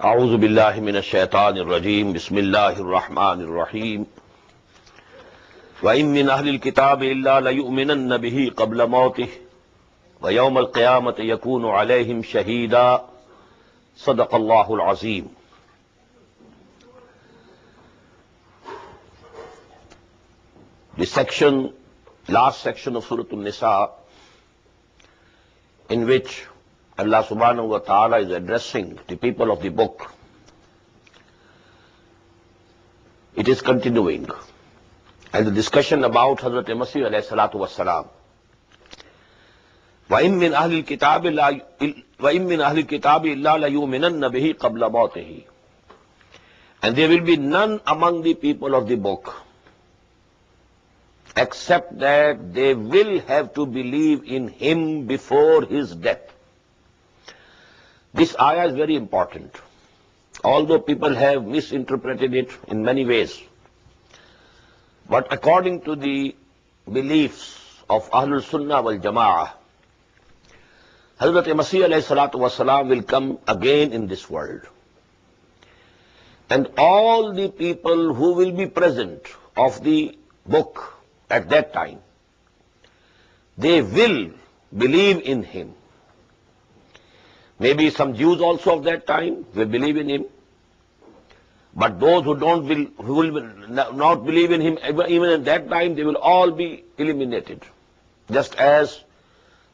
أعوذ بالله من الشيطان الرجيم بسم الله الرحمن الرحيم وإن من أهل الكتاب إلا ليؤمنن به قبل موته ويوم القيامة يكون عليهم شهيدا صدق الله العظيم. The last section of Surah An-Nisa, in which Allah subhanahu wa ta'ala is addressing the people of the book. It is continuing. And the discussion about Hazrat Masih alayhi salatu wassalam. وَإِن مِّنْ أَهْلِ الْكِتَابِ إِلَّا لَيُؤْمِنَنَّ بِهِ قَبْلَ مَوْتِهِ. And there will be none among the people of the book except that they will have to believe in him before his death. This ayah is very important, although people have misinterpreted it in many ways. But according to the beliefs of Ahlul Sunnah wal Jama'ah, Hazrat Masih alayhi salatu wasalam will come again in this world. And all the people who will be present of the book at that time, they will believe in him. Maybe some Jews also of that time will believe in him. But those who will not believe in him, even at that time, they will all be eliminated. Just as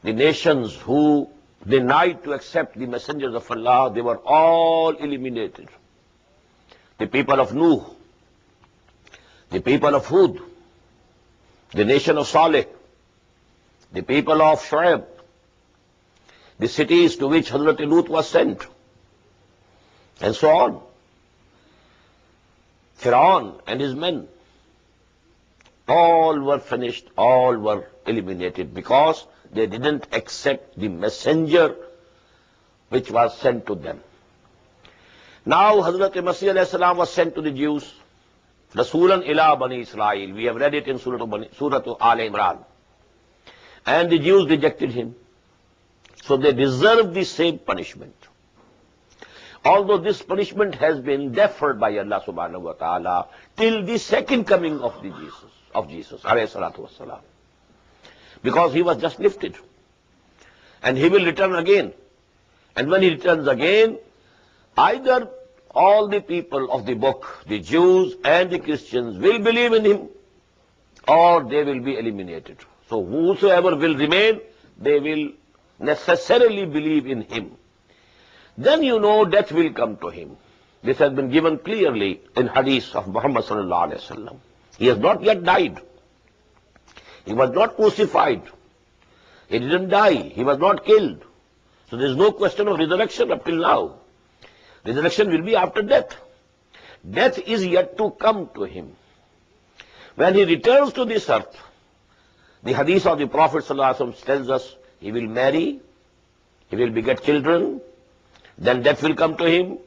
the nations who denied to accept the messengers of Allah, they were all eliminated. The people of Nuh, the people of Hud, the nation of Saleh, the people of Shu'aib, the cities to which Hazrat Lut was sent, and so on. Fir'aun and his men, all were finished, all were eliminated because they didn't accept the messenger which was sent to them. Now Hazrat Masih alayhi salam was sent to the Jews, Rasulan ila Bani Israel. We have read it in Surah Al Imran. And the Jews rejected him. So they deserve the same punishment. Although this punishment has been deferred by Allah subhanahu wa ta'ala till the second coming of Jesus, alayhi salatu wassalam. Because he was just lifted. And he will return again. And when he returns again, either all the people of the book, the Jews and the Christians, will believe in him, or they will be eliminated. So whosoever will remain, they will necessarily believe in him. Then death will come to him. This has been given clearly in hadith of Muhammad sallallahu alaihi wasallam. He has not yet died. He was not crucified. He didn't die. He was not killed. So there is no question of resurrection up till now. Resurrection will be after death. Death is yet to come to him. When he returns to this earth, the hadith of the Prophet sallallahu alaihi wasallam tells us he will marry, he will beget children, then death will come to him,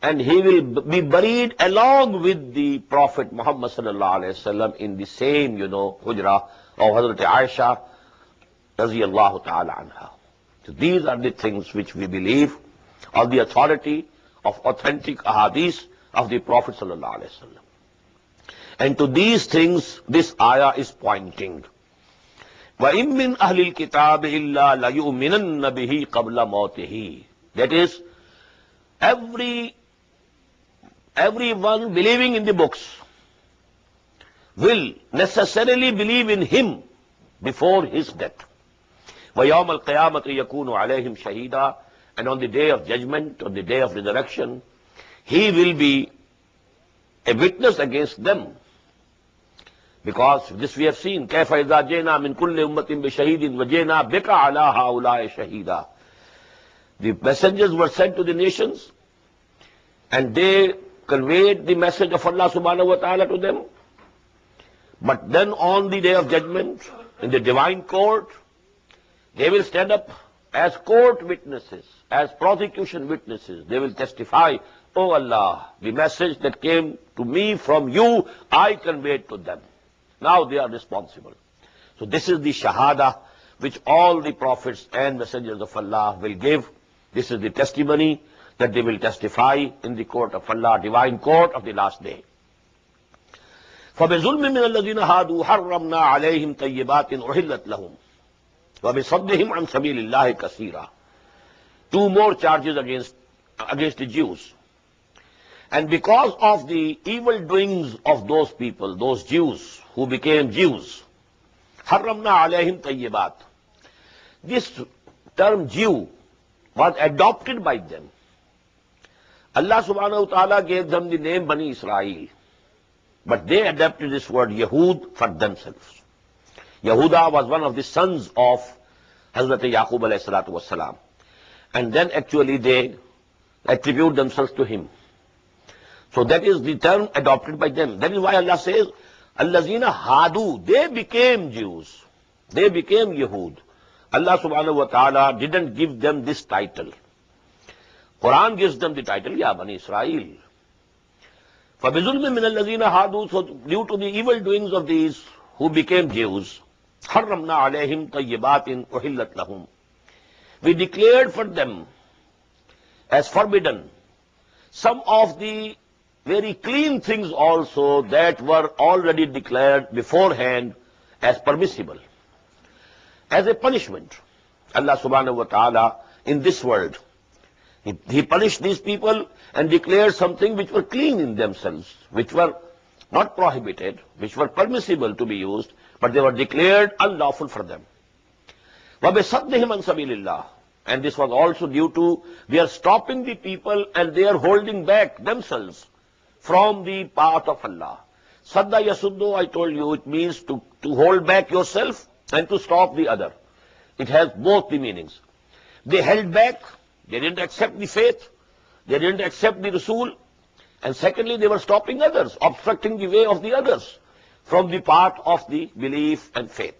and he will be buried along with the Prophet Muhammad sallallahu alaihi wasallam in the same, hujra of Hazrat Aisha radiyallahu ta'ala anha. So these are the things which we believe on the authority of authentic ahadith of the Prophet sallallahu alaihi wasallam. And to these things this ayah is pointing. وَإِن مِّنْ أَهْلِ الْكِتَابِ إِلَّا لَيُؤْمِنَنَّ بِهِ قَبْلَ مَوْتِهِ. That is, everyone believing in the books will necessarily believe in him before his death. وَيَوْمَ الْقِيَامَةِ يَكُونُ عَلَيْهِمْ شَهِيدًا. And on the day of judgment, on the day of resurrection, he will be a witness against them. Because this we have seen, كَيْفَ إِذَا جِئْنَا مِنْ كُلِّ أُمَّةٍ بِشَهِيدٍ وَجِئْنَا بِكَ عَلَىٰ هَؤُلَاءِ شَهِيدًا. The messengers were sent to the nations, and they conveyed the message of Allah subhanahu wa ta'ala to them. But then on the day of judgment, in the divine court, they will stand up as court witnesses, as prosecution witnesses. They will testify, "Oh Allah, the message that came to me from you, I conveyed to them." Now they are responsible. So this is the shahada which all the prophets and messengers of Allah will give. This is the testimony that they will testify in the court of Allah, divine court of the last day. فَبِظُلْمٍ مِّنَ الَّذِينَ هَادُوا حَرَّمْنَا عَلَيْهِمْ طَيِّبَاتٍ أُحِلَّتْ لَهُمْ وَبِصَدِّهِمْ عَنْ سَبِيلِ اللَّهِ كَثِيرًا. Two more charges against the Jews. And because of the evil doings of those people, those Jews who became Jews, حَرَّمْنَا عَلَيْهِمْ طَيِّبَاتٍ. This term Jew was adopted by them. Allah subhanahu wa ta'ala gave them the name Bani Israel, but they adapted this word Yahud for themselves. Yehuda was one of the sons of Hazrat Yaqub alayhi salatu wassalam, and then actually they attribute themselves to him. So that is the term adopted by them. That is why Allah says, Allazina hadu, they became Jews, they became Yahud. Allah subhanahu wa ta'ala didn't give them this title. Quran gives them the title, Ya Bani Israel. فَبِظُلْمٍ مِّنَ الَّذِينَ هَادُوا. So due to the evil doings of these who became Jews, حَرَّمْنَا عَلَيْهِمْ طَيِّبَاتٍ أُحِلَّتْ لَهُمْ. We declared for them as forbidden some of the very clean things also that were already declared beforehand as permissible. As a punishment, Allah subhanahu wa ta'ala in this world, He punished these people and declared something which were clean in themselves, which were not prohibited, which were permissible to be used, but they were declared unlawful for them. وَبِصَدِّهِمْ عَنْ سَبِيلِ اللَّهِ. And this was also due to their stopping the people and their holding back themselves from the path of Allah. Sadda yasuddu, I told you, it means to hold back yourself and to stop the other. It has both the meanings. They held back. They didn't accept the faith. They didn't accept the Rasul. And secondly, they were stopping others, obstructing the way of the others from the path of the belief and faith.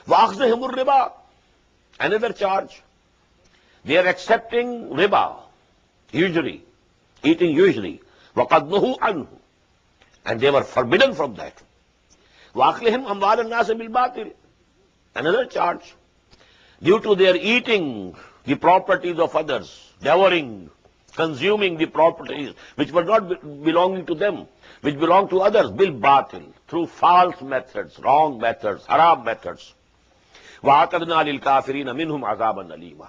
وَأَخْذِهِمُ الرِّبَا. Another charge. They are accepting riba, usury, eating usury. وَقَدْ نُهُوا عَنْهُ. And they were forbidden from that. وَأَخْلِهِمْ أَمْوَالَ النَّاسِ بِالْبَاطِلِ. Another charge. Due to their eating the properties of others, devouring, consuming the properties which were not belonging to them, which belong to others, bil batil, through false methods, wrong methods, haram methods. وَأَعْتَدْنَا لِلْكَافِرِينَ مِنْهُمْ عَذَابًا أَلِيمًا.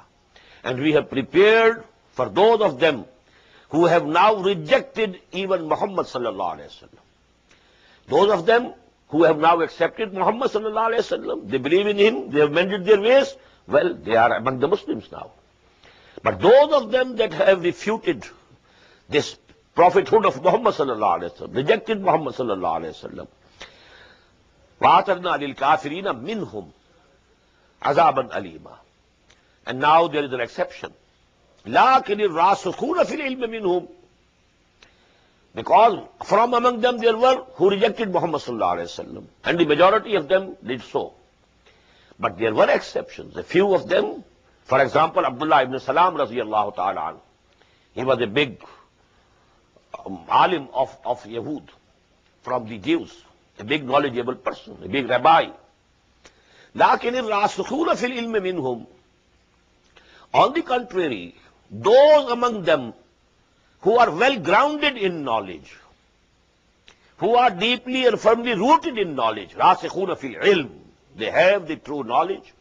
And we have prepared for those of them who have now rejected even Muhammad sallallahu alaihi wasallam. Those of them who have now accepted Muhammad sallallahu alaihi wasallam, they believe in him, they have mended their ways, well, they are among the Muslims now. But those of them that have refuted this prophethood of Muhammad sallallahu alaihi wasallam, rejected Muhammad sallallahu alaihi wasallam, وَأَعْتَدْنَا لِلْكَافِرِينَ مِنْهُمْ عَذَابًا أَلِيمًا. And now there is an exception. لَكِنِ الرَّاسِخُونَ فِي الْعِلْمِ مِنْهُمْ. Because from among them there were who rejected Muhammad sallallahu alaihi wasallam, and the majority of them did so. But there were exceptions. A few of them, for example, Abdullah ibn Salam radiyallahu ta'ala anhu. He was a big alim of Yahud, from the Jews, a big knowledgeable person, a big rabbi. لَكِنِ الرَّاسِخُونَ فِي الْعِلْمِ مِنْهُمْ. On the contrary, those among them who are well grounded in knowledge, who are deeply and firmly rooted in knowledge, رَاسِخُونَ فِي الْعِلْمِ, they have the true knowledge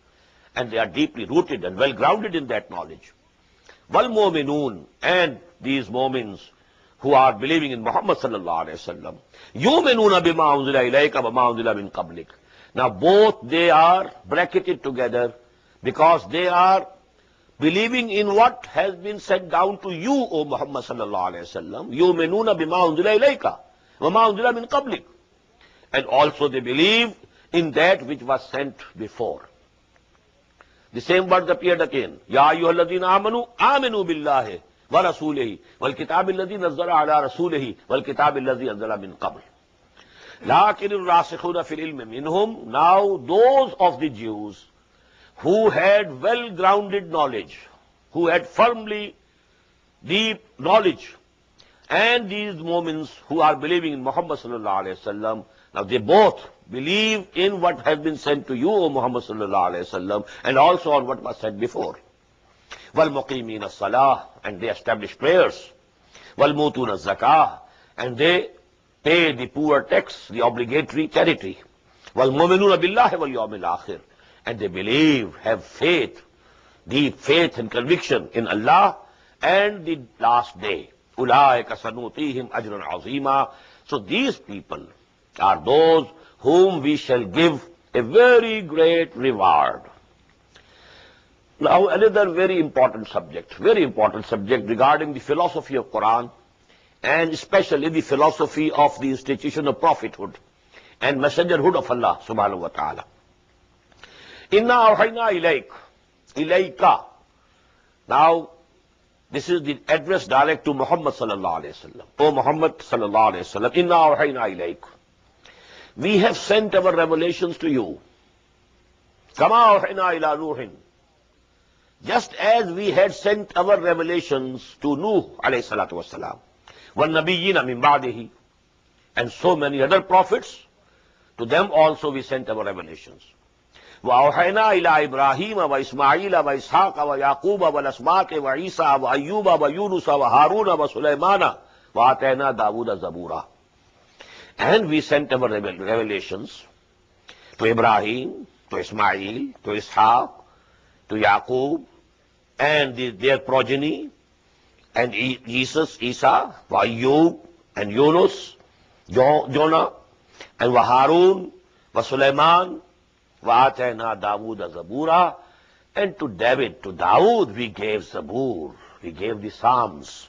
and they are deeply rooted and well grounded in that knowledge. وَالْمُؤْمِنُونَ, and these mu'mins who are believing in Muhammad sallallahu alaihi wasallam, يُؤْمِنُونَ بِمَا أُنزِلَ إِلَيْكَ وَمَا أُنزِلَ مِنْ قَبْلِكَ. Now both they are bracketed together because they are believing in what has been sent down to you, O Muhammad sallallahu alaihi wasallam. يُؤْمِنُونَ بِمَا أُنزِلَ إِلَيْكَ وَمَا أُنزِلَ مِنْ قَبْلِكَ. And also they believe in that which was sent before. The same words appeared again. يَا أَيُّهَا الَّذِينَ آمَنُوا آمِنُوا بِاللَّهِ وَرَسُولِهِ وَالْكِتَابِ الَّذِي نَزَّلَ عَلَى رَسُولِهِ وَالْكِتَابِ الَّذِي أَنزَلَ مِنْ قَبْلِ. لَكِنِ الرَّاسِخُونَ فِي الْعِلْمِ مِنْهُمْ. Now those of the Jews who had well-grounded knowledge, who had firmly deep knowledge, and these moments who are believing in Muhammad sallallahu alaihi wasallam, now they both believe in what has been sent to you, O Muhammad sallallahu alaihi wasallam, and also on what was said before. وَالْمُقِيمِينَ الصَّلَاةِ, and they establish prayers. وَالْمُوتُونَ الزَّكَاةِ, and they pay the poor tax, the obligatory charity. وَالْمُؤْمِنُونَ بِاللَّهِ وَالْيَوْمِ الْآخِرِ, and they believe, have faith, deep faith and conviction in Allah and the last day. أُولَٰئِكَ سَنُؤْتِيهِمْ أَجْرًا عَظِيمًا. So these people are those whom we shall give a very great reward. Now another very important subject regarding the philosophy of Quran, and especially the philosophy of the institution of prophethood and messengerhood of Allah subhanahu wa ta'ala. Inna awhayna ilayka. Now, this is the address direct to Muhammad sallallahu alayhi wa sallam. O Muhammad sallallahu alayhi wa sallam, inna awhayna ilayk. We have sent our revelations to you. Kama awhayna ila Nuhin. Just as we had sent our revelations to Nuh alayhi salatu wasalam, وَالنَّبِيِّينَ مِن بَعْدِهِ, and so many other prophets, to them also we sent our revelations. وَأَوْحَيْنَا إِلَىٰ إِبْرَاهِيمَ وَإِسْمَاعِيلَ وَإِسْحَاقَ وَيَعْقُوبَ وَالْأَسْبَاطِ وَعِيسَىٰ وَأَيُّوبَ وَيُونُسَ وَهَارُونَ وَسُلَيْمَانَ وَآتَيْنَا دَاوُودَ زَبُورًا. And we sent our revelations to Ibrahim, to Ismail, to Ishaq, to Yaqub, and their progeny, and Jesus, Isa, Ayyub, and Yunus, Jonah, and Harun, Sulaiman, وَآتَيْنَا دَاوُودَ زَبُورًا. And to Dawood we gave Zabur, we gave the Psalms.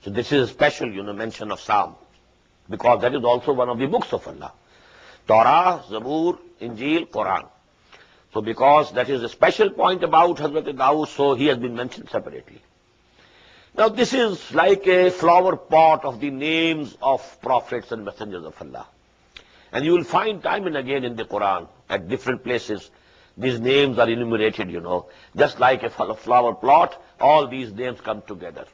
So this is a special, mention of Psalm, because that is also one of the books of Allah. Torah, Zabur, Injil, Quran. So because that is a special point about Hazrat Dawood, so he has been mentioned separately. Now this is like a flower pot of the names of prophets and messengers of Allah. And you will find time and again in the Quran, at different places, these names are enumerated, just like a flower plot, all these names come together.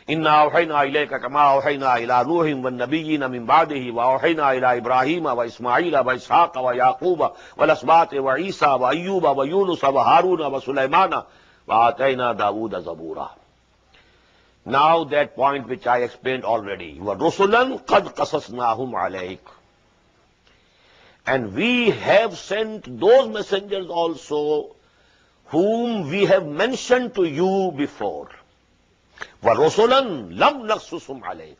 إِنَّا أَوْحَيْنَا إِلَيْكَ كَمَا أَوْحَيْنَا إِلَىٰ نُوحٍ وَالنَّبِيِّينَ مِن بَعْدِهِ وَأَوْحَيْنَا إِلَىٰ إِبْرَاهِيمَ وَإِسْمَاعِيلَ وَإِسْحَاقَ وَيَعْقُوبَ وَالْأَسْبَاطِ وَعِيسَىٰ وَأَيُّوبَ وَيُونُسَ وَهَارُونَ وَسُلَيْمَانَ وَآتَيْنَا دَاوُودَ زَبُورًا. Now that point which I explained already, وَرُسُلًا قَدْ قَصَصْنَاهُمْ عَلَيْكَ. And we have sent those messengers also whom we have mentioned to you before. وَرُسُلًا لَمْ نَقْصُصْهُمْ عَلَيْكَ.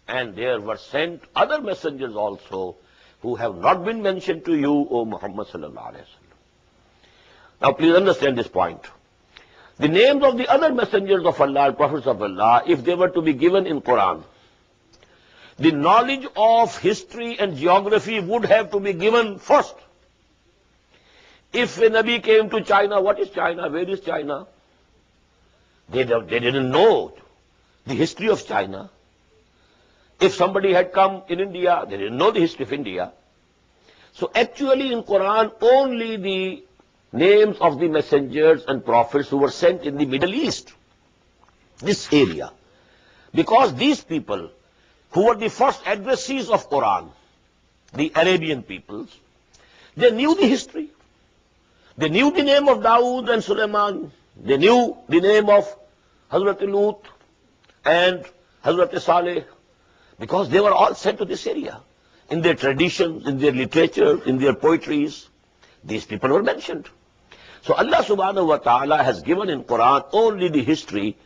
And there were sent other messengers also who have not been mentioned to you, O Muhammad sallallahu alayhi wa sallam. Now please understand this point. The names of the other messengers of Allah, prophets of Allah, if they were to be given in Quran, the knowledge of history and geography would have to be given first. If a Nabi came to China, what is China? Where is China? They didn't know the history of China. If somebody had come in India, they didn't know the history of India. So actually in Quran, only the names of the messengers and prophets who were sent in the Middle East, this area. Because these people, who were the first addressees of Quran, the Arabian peoples, they knew the history. They knew the name of Dawood and Sulaiman. They knew the name of Hazrat Lut and Hazrat Saleh, because they were all sent to this area. In their traditions, in their literature, in their poetries, these people were mentioned. So Allah subhanahu wa ta'ala has given in Quran only the history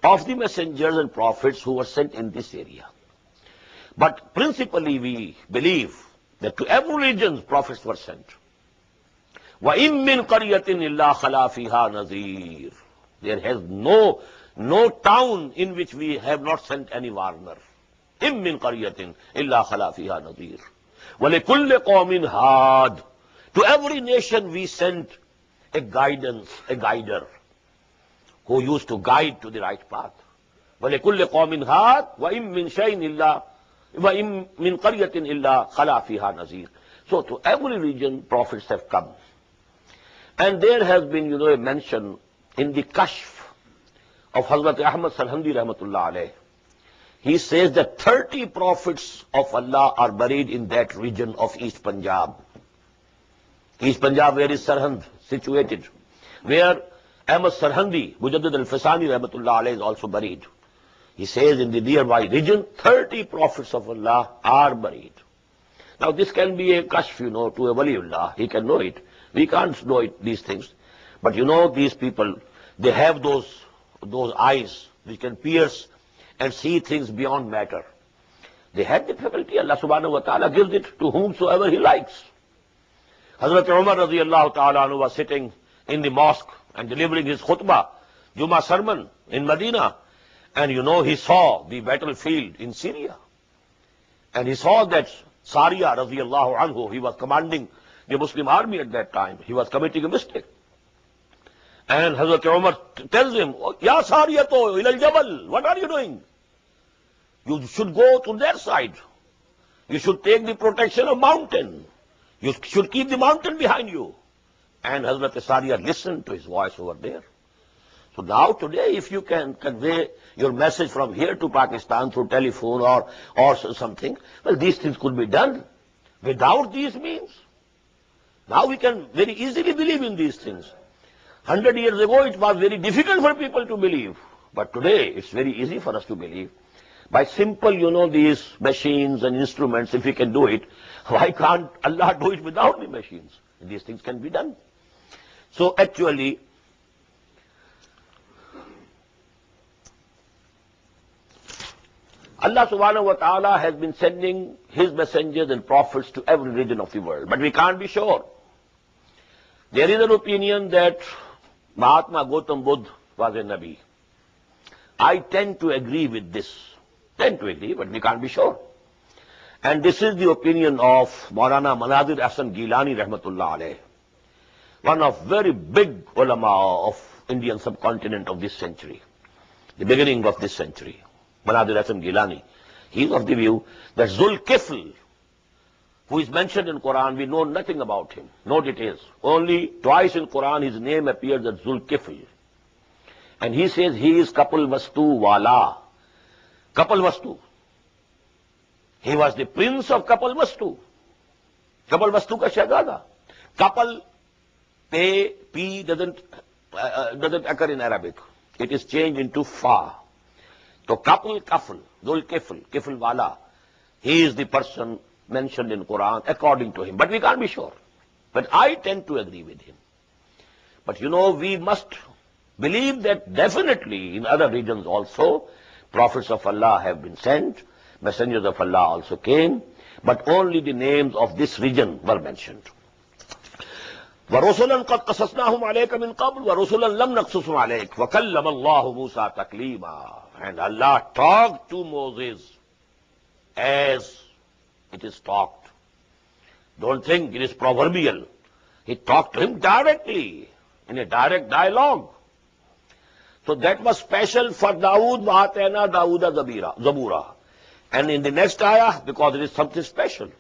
of the messengers and prophets who were sent in this area. But principally we believe that to every region prophets were sent. وَإِن مِّن قَرْيَةٍ إِلَّا خَلَا فِيهَا نَذِيرٌ. There has no town in which we have not sent any warner. إِن مِّن قَرْيَةٍ إِلَّا خَلَا فِيهَا نَذِيرٌ. وَلِكُلِّ قَوْمٍ هَادٍ. To every nation we sent a guider, who used to guide to the right path. وَلِكُلِّ قَوْمٍ هَادٍ وَإِن مِّن شَيْءٍ إِلَّا وَإِن مِّن قَرْيَةٍ إِلَّا خَلَا فِيهَا نَذِيرٌ. So to every region prophets have come. And there has been, a mention in the Kashf of Hazrat Ahmad Sarhandi Rahmatullah alayh. He says that 30 prophets of Allah are buried in that region of East Punjab. East Punjab, where is Sarhand situated? Where Ahmad Sarhandi, Mujaddid al-Fasani rahmatullah alayhi is also buried. He says in the nearby region, 30 prophets of Allah are buried. Now this can be a kashf, to a waliullah. He can know it. We can't know it, these things. But these people, they have those eyes which can pierce and see things beyond matter. They had the faculty. Allah subhanahu wa ta'ala gives it to whomsoever He likes. Hazrat Umar radiyallahu ta'ala anhu was sitting in the mosque and delivering his khutbah, Jummah sermon in Medina. And he saw the battlefield in Syria. And he saw that Sariya radiyallahu anhu, he was commanding the Muslim army at that time. He was committing a mistake. And Hazrat Umar tells him, Ya Sariyato ilal jabal, what are you doing? You should go to their side. You should take the protection of mountain. You should keep the mountain behind you. And Hazrat Sariya listened to his voice over there. So now today, if you can convey your message from here to Pakistan through telephone or something, well, these things could be done without these means. Now we can very easily believe in these things. 100 years ago, it was very difficult for people to believe. But today, it's very easy for us to believe. By simple, these machines and instruments, if we can do it, why can't Allah do it without the machines? These things can be done. So actually, Allah subhanahu wa ta'ala has been sending His messengers and prophets to every region of the world. But we can't be sure. There is an opinion that Mahatma Gautam Buddha was a Nabi. I tend to agree with this. But we can't be sure. And this is the opinion of Maulana Manadir Hasan Gilani rahmatullah alayh, one of very big ulama of Indian subcontinent of this century, the beginning of this century. Manadir Hasan Gilani. He is of the view that Zul-Kifl, who is mentioned in Quran, we know nothing about him, no details. Only twice in Quran his name appears as Zul-Kifl. And he says he is Kapal Vastu Wala. Kapal Vastu. He was the prince of Kapal Vastu. Kapal Vastu ka Shahzada. Kapal, P doesn't occur in Arabic. It is changed into Fa. So Kapal Kafl, Zul Kifl, Kifl Wala, he is the person mentioned in Quran according to him. But we can't be sure. But I tend to agree with him. But we must believe that definitely in other regions also, prophets of Allah have been sent, messengers of Allah also came, but only the names of this region were mentioned. وَرُسُلًا قَدْ قَصَصْنَاهُمْ عَلَيْكَ مِنْ قَبْلُ وَرُسُلًا لَمْ نَقْصُصْهُمْ عَلَيْكَ وَكَلَّمَ اللَّهُ مُوسَى تَكْلِيمًا. And Allah talked to Moses as it is talked. Don't think it is proverbial. He talked to him directly, in a direct dialogue. So that was special for Dawood, وَآتَيْنَا دَاوُودَ زَبُورًا. And in the next ayah, because it is something special.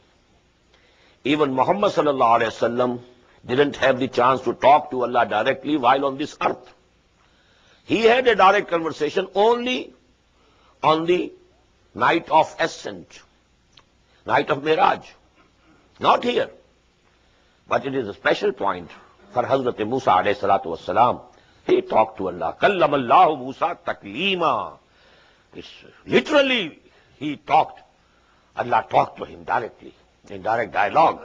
Even Muhammad sallallahu alayhi wa sallam didn't have the chance to talk to Allah directly while on this earth. He had a direct conversation only on the night of Ascent, night of Miraj. Not here. But it is a special point for Hazrat Musa alayhi salatu wassalam. He talked to Allah. Kallama Allahu Musa taklima. Literally, he talked. Allah talked to him directly, in direct dialogue.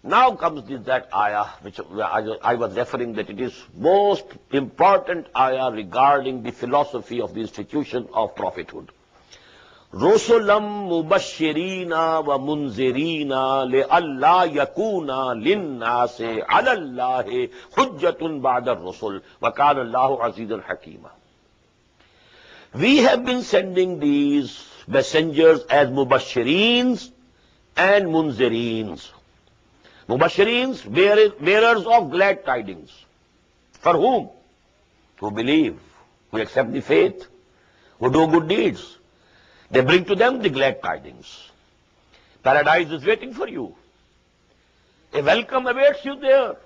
Now comes that ayah, which I was referring, that it is most important ayah regarding the philosophy of the institution of prophethood. Rusulam mubashirina wa munzirina li alla yakuna linnase ala Allahi hujjatun ba'da rusul wa kana Allahu azizan hakima. We have been sending these messengers as mubashirins and munzirins. Mubashirins, bearers of glad tidings. For whom? Who believe, who accept the faith, who do good deeds. They bring to them the glad tidings. Paradise is waiting for you. A welcome awaits you there.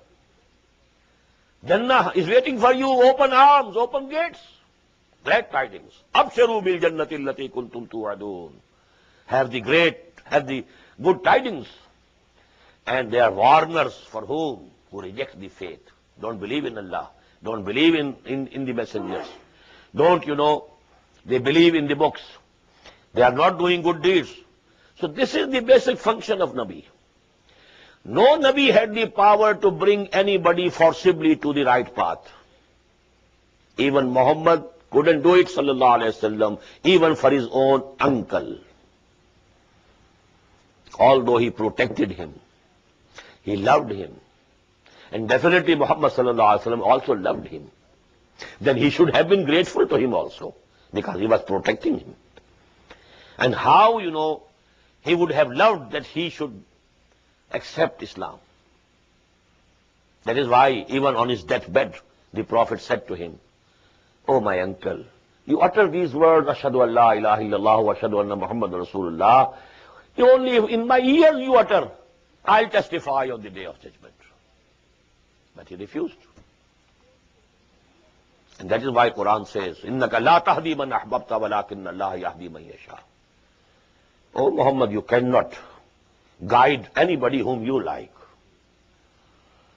Jannah is waiting for you, open arms, open gates. Glad tidings. Absharu bil jannati allati kuntum tu'adun. Have the good tidings. And they are warners for whom? Who reject the faith, don't believe in Allah. don't believe in the messengers. Don't, they believe in the books. They are not doing good deeds. So this is the basic function of Nabi. No Nabi had the power to bring anybody forcibly to the right path. Even Muhammad couldn't do it, sallallahu alayhi wasallam, even for his own uncle. Although he protected him, he loved him. And definitely Muhammad sallallahu alayhi wasallam also loved him. Then he should have been grateful to him also, because he was protecting him. And how, he would have loved that he should accept Islam. That is why even on his deathbed, the Prophet said to him, "Oh my uncle, you utter these words, Ashhadu an la ilaha illallah wa ashhadu anna Muhammad Rasulullah. Only in my ears you utter. I'll testify on the day of judgment." But he refused. And that is why Quran says, "Innaka la tahdi man ahbabta walakinna Allah yahdi man yasha." Oh Muhammad, you cannot guide anybody whom you like.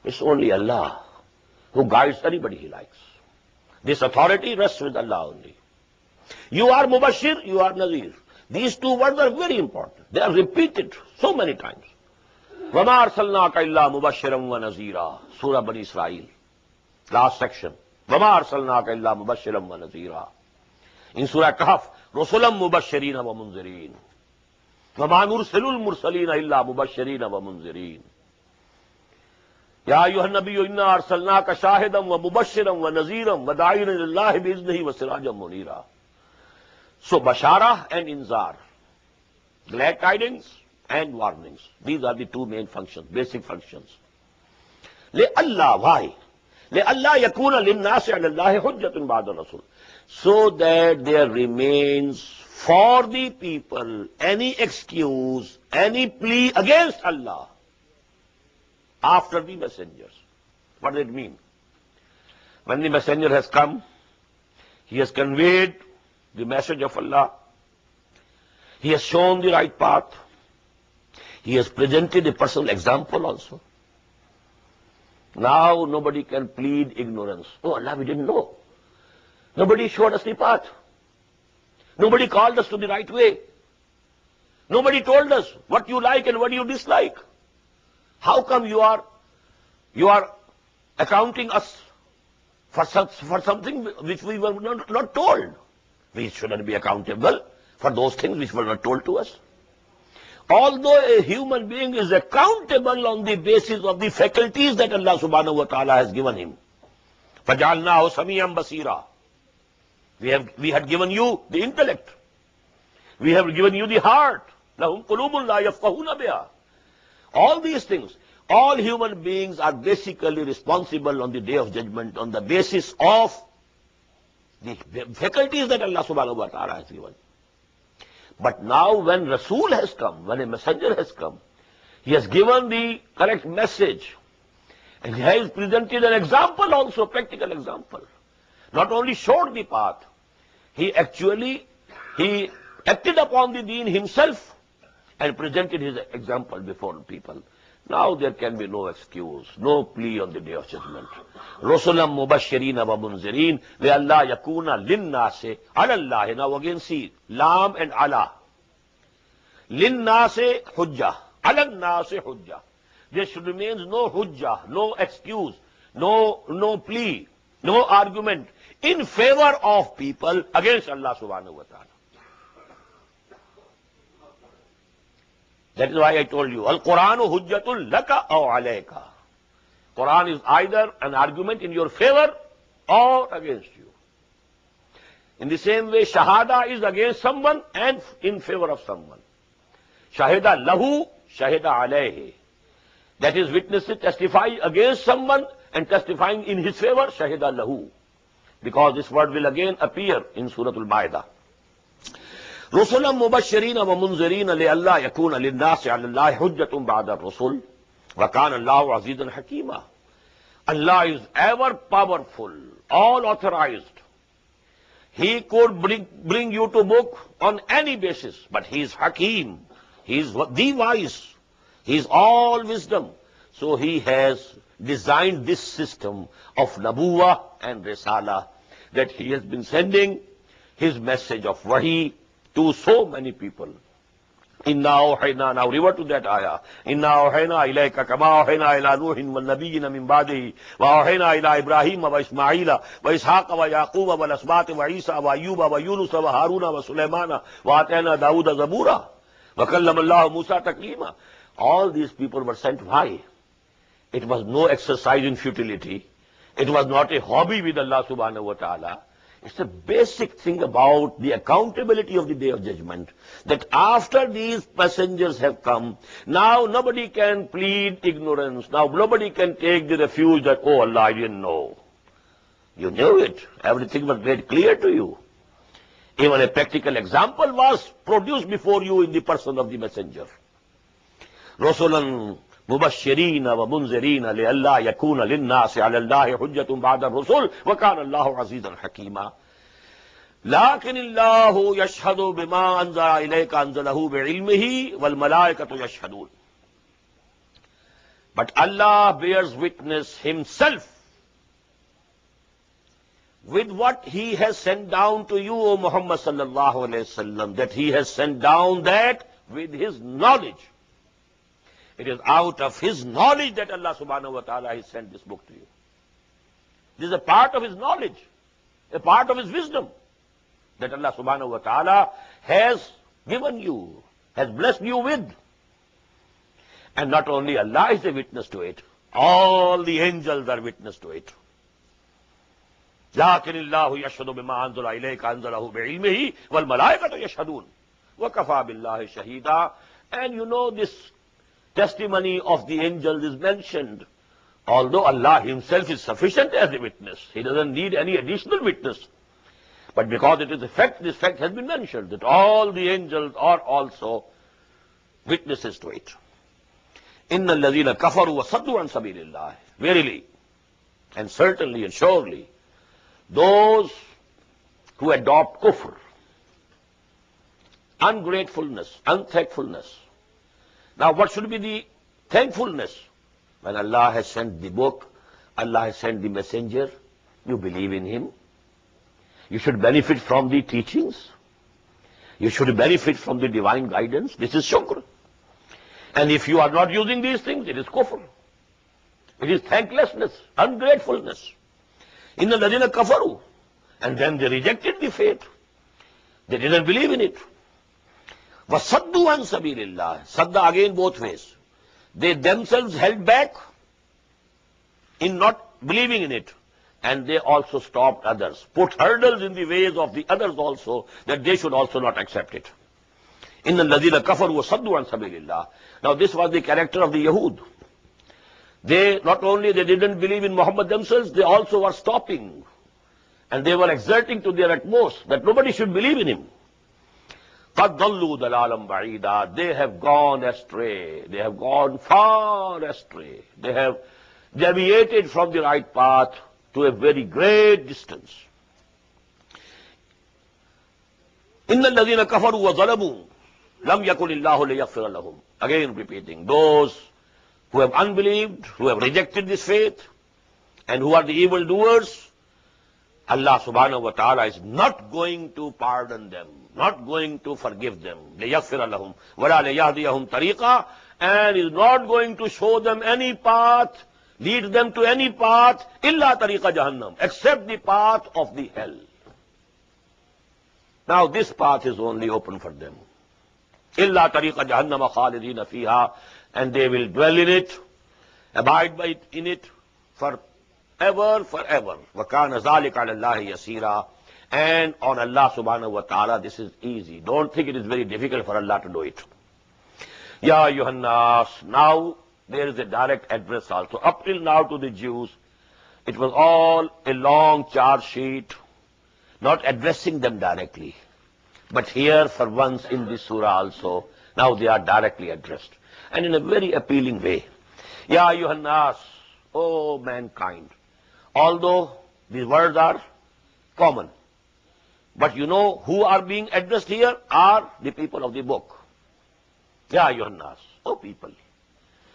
It's only Allah who guides anybody he likes. This authority rests with Allah only. You are Mubashir, you are Nazir. These two words are very important. They are repeated so many times. وَمَا أَرْسَلْنَاكَ إِلَّا مُبَشِّرًا وَنَذِيرًا. Surah Bani Israel. Last section. وَمَا أَرْسَلْنَاكَ إِلَّا مُبَشِّرًا وَنَذِيرًا. In Surah Kahf, رُسُلًا مُبَشِّرِينَ وَمُنذِرِينَ. وَمَا نُرْسِلُ الْمُرْسَلِينَ إِلَّا مُبَشِّرِينَ وَمُنذِرِينَ. يَا أَيُّهَا النَّبِيُّ إِنَّا أَرْسَلْنَاكَ شَاهِدًا وَمُبَشِّرًا وَنَذِيرًا وَدَاعِيًا إِلَى اللَّهِ بِإِذْنِهِ وَسِرَاجًا مُنِيرًا. So Bashara and Inzar, glad tidings and warnings. These are the two main functions, basic functions. لِأَلَّا, why? لِأَلَّا يَكُونَ لِلنَّاسِ عَلَى اللَّهِ حُجَّةٌ بَعْدَ الرَّسُولِ. So that there remains for the people any excuse, any plea against Allah after the messengers. What does it mean? When the messenger has come, he has conveyed the message of Allah, he has shown the right path, he has presented a personal example also. Now nobody can plead ignorance. Oh Allah, we didn't know. Nobody showed us the path. Nobody called us to the right way. Nobody told us what you like and what you dislike. How come you are accounting us for something which we were not told? We shouldn't be accountable for those things which were not told to us. Although a human being is accountable on the basis of the faculties that Allah subhanahu wa ta'ala has given him. فَجَعَلْنَاهُ سَمِيعًا بَصِيرًا. We had given you the intellect. We have given you the heart. لَهُمْ قُلُوبٌ لَا يَفْقَهُونَ بِهَا. All these things, all human beings are basically responsible on the day of judgment on the basis of the faculties that Allah subhanahu wa ta'ala has given. But now when Rasul has come, when a messenger has come, he has given the correct message. And he has presented an example also, practical example. Not only showed the path, he acted upon the deen himself and presented his example before people. Now there can be no excuse, no plea on the day of judgment. Rasulam mubashirina wa munzirin li'alla yakuna linnase ala Allah. Now again see, lam and ala. Linnase hujjah, ala nase hujjah. There should remain no hujjah, no excuse, no plea, no argument in favor of people against Allah subhanahu wa ta'ala. That is why I told you, Al-Quranu hujjatul laka aw alayka. Quran is either an argument in your favor or against you. In the same way, shahada is against someone and in favor of someone. Shahida lahu, shahida alayhi. That is, witnesses testify against someone and testifying in his favor, shahida lahu. Because this word will again appear in Surah Al-Ma'idah. رُسُلًا مُبَشِّرِينَ وَمُنذِرِينَ لِئَلَّا يَكُونَ لِلنَّاسِ عَلَى اللَّهِ حُجَّةٌ بَعْدَ الرُّسُلِ وَكَانَ اللَّهُ عَزِيزًا حَكِيمًا. Allah is ever powerful, all authorized. He could bring you to book on any basis, but he is Hakim. He is the wise. He is all wisdom. So he has designed this system of Nabuwah and Risala, that he has been sending his message of Wahi to so many people. Inna awhayna, now revert to that ayah. Inna awhayna ilayka kama awhayna ila Nuhin wal nabiyyina min ba'dihi wa awhayna ila Ibrahim wa Ismaila wa Ishaqa wa Yaquba wal asbati wa Isa wa Ayyuba wa Yunus wa Haruna wa Sulaymana wa atayna Dawuda zabura wa kallama Allah Musa taklima. All these people were sent. Why? It was no exercise in futility. It was not a hobby with Allah subhanahu wa ta'ala. It's a basic thing about the accountability of the Day of Judgment, that after these messengers have come, now nobody can plead ignorance. Now nobody can take the refuge that, oh Allah, I didn't know. You knew it. Everything was made clear to you. Even a practical example was produced before you in the person of the messenger. Rasulan mubashirina wa munzirina li Allah yakuna linnasi ala Allahi hujjatun ba'da rusul wa kana Allahu azizan hakima. Lakin Allahu yashhadu bima anzala ilayka anzalahu bi'ilmihi wal malaikatu yashhadun. But Allah bears witness himself with what he has sent down to you, O Muhammad sallallahu alayhi wasallam, that he has sent down that with his knowledge. It is out of his knowledge that Allah subhanahu wa ta'ala has sent this book to you. This is a part of his knowledge, a part of his wisdom that Allah subhanahu wa ta'ala has given you, has blessed you with. And not only Allah is a witness to it, all the angels are witness to it. لكن الله يشهد بما أنزل إليك أنزله بعلمه والملائكة يشهدون وكفى بالله شهيدا. And you know, this testimony of the angels is mentioned. Although Allah himself is sufficient as a witness, he doesn't need any additional witness. But because it is a fact, this fact has been mentioned, that all the angels are also witnesses to it. Inna alladhina kafaru wa saddu an sabilillah. Verily, and certainly and surely, those who adopt kufr, ungratefulness, unthankfulness. Now what should be the thankfulness? When Allah has sent the book, Allah has sent the messenger, you believe in him. You should benefit from the teachings. You should benefit from the divine guidance. This is shukr. And if you are not using these things, it is kufr. It is thanklessness, ungratefulness. Inna alladhina kafaru. And then they rejected the faith. They didn't believe in it. Wasaddu an sabilillah. Sadda again both ways. They themselves held back in not believing in it. And they also stopped others, put hurdles in the ways of the others also, that they should also not accept it. Inna alladhina kafaru wasaddu an sabilillah. Now this was the character of the Yahud. They not only they didn't believe in Muhammad themselves, they also were stopping. And they were exerting to their utmost that nobody should believe in him. قَدْ ضَلُّوا ضَلَالًا بَعِيدًا. They have gone astray. They have gone far astray. They have deviated from the right path to a very great distance. إِنَّ الَّذِينَ كَفَرُوا وَظَلَمُوا لَمْ يَكُنِ اللَّهُ لِيَغْفِرَ لَهُمْ. Again repeating, those who have unbelieved, who have rejected this faith, and who are the evildoers, Allah subhanahu wa ta'ala is not going to pardon them, not going to forgive them. لِيَغْفِرَ لَهُمْ وَلَا لِيَهْدِيَهُمْ طَرِيقًا. And is not going to show them any path, lead them to any path, إِلَّا طَرِيقَ جَهَنَّمْ, except the path of the hell. Now this path is only open for them. إِلَّا طَرِيقَ جَهَنَّمَ خَالِدِينَ فِيهَا. And they will dwell in it, abide by it, in it forever, forever. وَكَانَ ذَلِكَ عَلَى اللَّهِ يَسِيرًا. And on Allah subhanahu wa ta'ala this is easy. Don't think it is very difficult for Allah to do it. Ya ayyuhan nas. Now there is a direct address also. Up till now to the Jews, it was all a long charge sheet, not addressing them directly. But here for once in this surah also, now they are directly addressed. And in a very appealing way. Ya ayyuhan nas, O mankind. Although these words are common, but you know who are being addressed here are the people of the book. Ya ayyuhan nas, O people.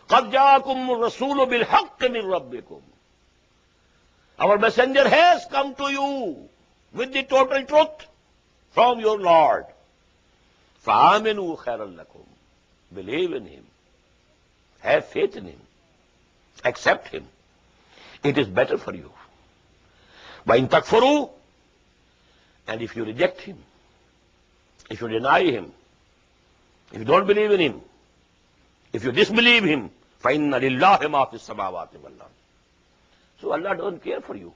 قَدْ جَاءَكُمُ الرَّسُولُ بِالْحَقِّ مِنْ رَبِّكُمْ. Our messenger has come to you with the total truth from your Lord. فَآمِنُوا خَيْرًا لَكُمْ. Believe in him. Have faith in him. Accept him. It is better for you. وَإِن تَكْفُرُوا. And if you reject him, if you deny him, if you don't believe in him, if you disbelieve him, فَإِنَّ لِلَّهِ مَا فِي السَّمَاوَاتِ وَالْأَرْضِ. So Allah doesn't care for you,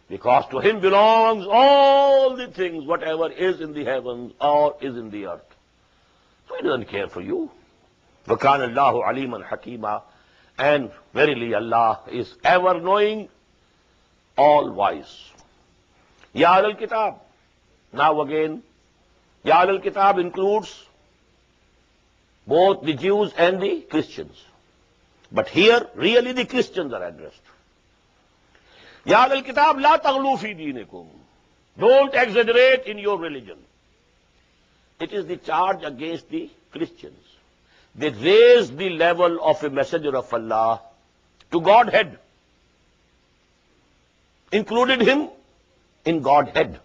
because to him belongs all the things, whatever is in the heavens or is in the earth. So he doesn't care for you. وَكَانَ اللَّهُ عَلِيمًا حَكِيمًا. And verily Allah is ever knowing, all wise. Ya Ahlul Kitab. Now again, Ya Ahlul Kitab includes both the Jews and the Christians. But here, really the Christians are addressed. Ya Ahlul Kitab, la taghlu fi dinikum. Don't exaggerate in your religion. It is the charge against the Christians. They raised the level of a messenger of Allah to Godhead, included him in Godhead.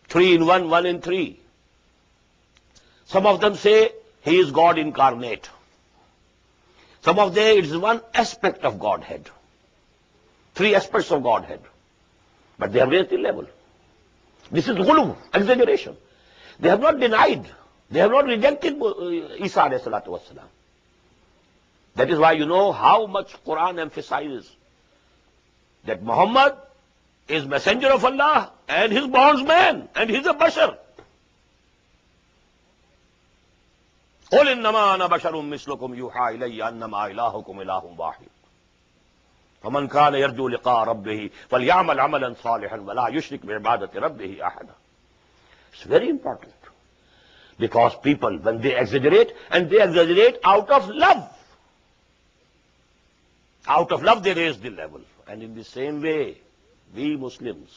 3 in 1, 1 in 3. Some of them say he is God incarnate. Some of them, it is one aspect of Godhead. 3 aspects of Godhead. But they have raised the level. This is ghulu, exaggeration. They have not denied, they have not rejected Isa alayhi salatu wassalam. That is why you know how much Quran emphasizes that Muhammad is messenger of Allah and his bondsman and he's a bashar. قُلْ إِنَّمَا أَنَا بَشَرٌ مِثْلُكُمْ يُوحَىٰ إِلَيَّ أَنَّمَا إِلَٰهُكُمْ إِلَٰهٌ وَاحِدٌ فَمَنْ كَانَ يَرْجُو لِقَاءَ رَبِّهِ فَلْيَعْمَلْ عَمَلًا صَالِحًا وَلَا يُشْرِكْ بِعِبَادَةِ رَبِّهِ أَحَدًا. It's very important, because people, when they exaggerate, and they exaggerate out of love. Out of love they raise the level. And in the same way, we Muslims,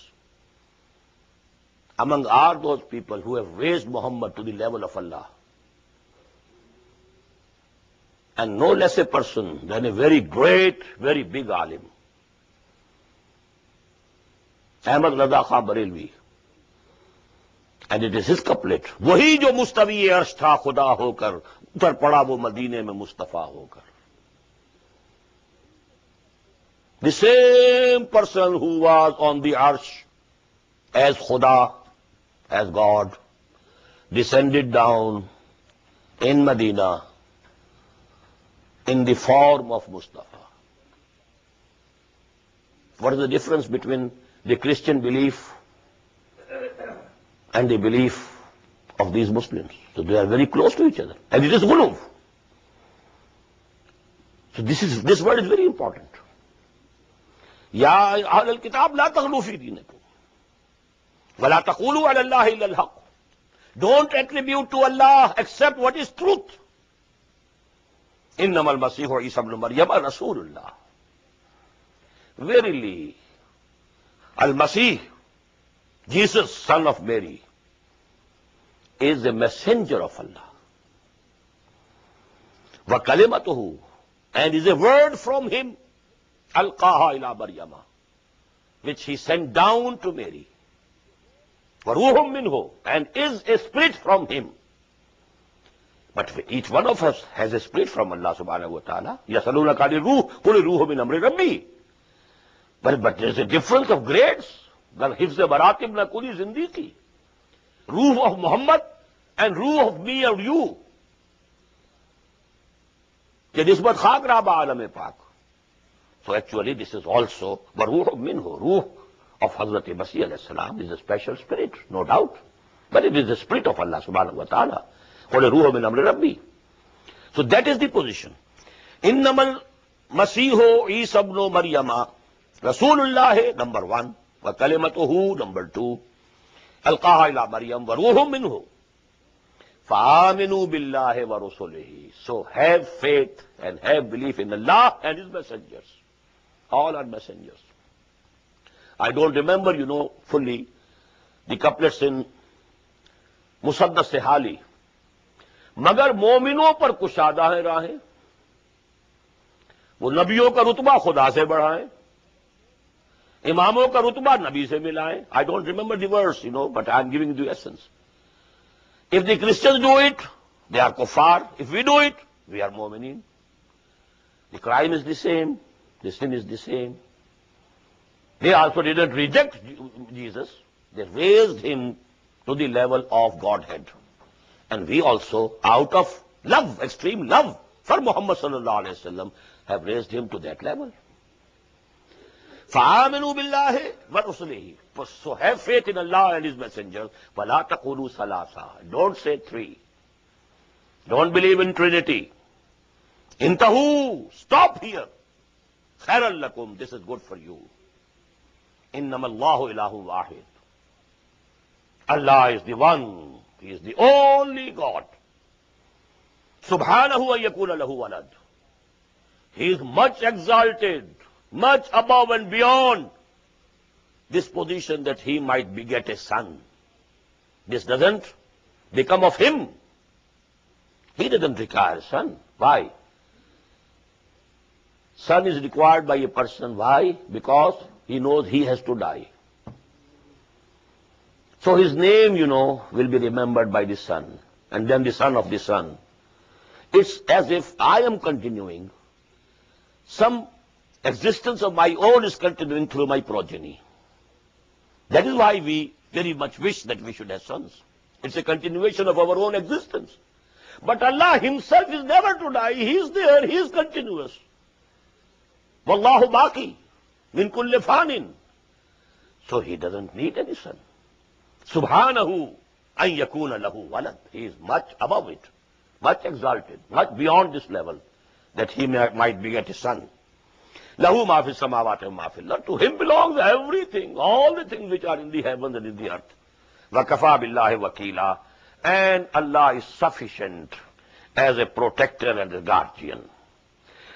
among are those people who have raised Muhammad to the level of Allah. And no less a person than a very great, very big alim, Ahmad Rada Khan Barelvi. And it is his couplet, वही जो मुस्तवी अर्श था खुदा होकर उतर पड़ा वो मदीने में मुस्तफा होकर. The same person who was on the arsh as Khuda, as God, descended down in Medina in the form of Mustafa. What is the difference between the Christian belief and the belief of these Muslims? So they are very close to each other. And it is ghulu. So this word is very important. Ya Ahlul Kitab, la taghlu fi dinikum. Wa la taqulu ala Allahi illa al-haq. Don't attribute to Allah except what is truth. Innamal Masihu Isa ibn Maryam Rasulullah. Verily, Al-Masih, Jesus, son of Mary, is a messenger of Allah. Wa kalimatuhu, and is a word from him, alqaha ila Maryama, which he sent down to Mary. Wa ruhum minhu, and is a spirit from him. But each one of us has a spirit from Allah subhanahu wa ta'ala. Yasalunaka ani ruh, qul ruhu min amri rabbi. But there is a difference of grades. Gal hifz baratib na kuli zindagi. Ruh of Muhammad and ruh of me and you. Ke nisbat khak raba alam pak. So actually this is also ruh minhu. Ruh of Hazrat Masih alayhi salam is a special spirit, no doubt. But it is the spirit of Allah subhanahu wa ta'ala. So that is the position. Innamal Masihu Isa ibn Maryama Rasulullah, number 1, wa kalimatuhu, number 2, alqaha ila Maryam wa ruhum minhu. Fa'aminu billahi wa rusulihi. So have faith and have belief in Allah and his messengers. All are messengers. I don't remember, fully the couplets in Musaddas Hali. मगर मोमिनों पर कुशादा है राहें, वो नबियों का रुतबा खुदा से बढ़ाएं, इमामों का रुतबा नबी से मिलाएं. I don't remember the verse, but I'm giving you the essence. If the Christians do it, they are kuffar. If we do it, we are mu'mineen. The crime is the same. The sin is the same. They also didn't reject Jesus. They raised him to the level of Godhead. And we also, out of love, extreme love for Muhammad sallallahu alayhi wa sallam, have raised him to that level. فَآمِنُوا بِاللَّهِ وَرُسُلِهِ. So have faith in Allah and His messengers. وَلَا تَقُولُوا ثَلَاثًا. Don't say three. Don't believe in Trinity. Intahu. Stop here. خَيْرًا لَكُمْ. This is good for you. إِنَّمَا اللَّهُ إِلَهٌ وَاحِدٌ. Allah is the one. He is the only God. Subhanahu an yakuna lahu walad. He is much exalted, much above and beyond this position that he might beget a son. This doesn't become of him. He doesn't require a son. Why? Son is required by a person. Why? Because he knows he has to die. So his name, will be remembered by the son, and then the son of the son. It's as if I am continuing. Some existence of my own is continuing through my progeny. That is why we very much wish that we should have sons. It's a continuation of our own existence. But Allah himself is never to die. He is there. He is continuous. Wallahu baqi min kulli fanin. So he doesn't need any son. Subhanahu an yakuna lahu walad. He is much above it, much exalted, much beyond this level, that he might beget a son. Lahu ma fi samawati wa ma fil ard. To him belongs everything, all the things which are in the heavens and in the earth. Wa kafa billahi wakila. And Allah is sufficient as a protector and a guardian.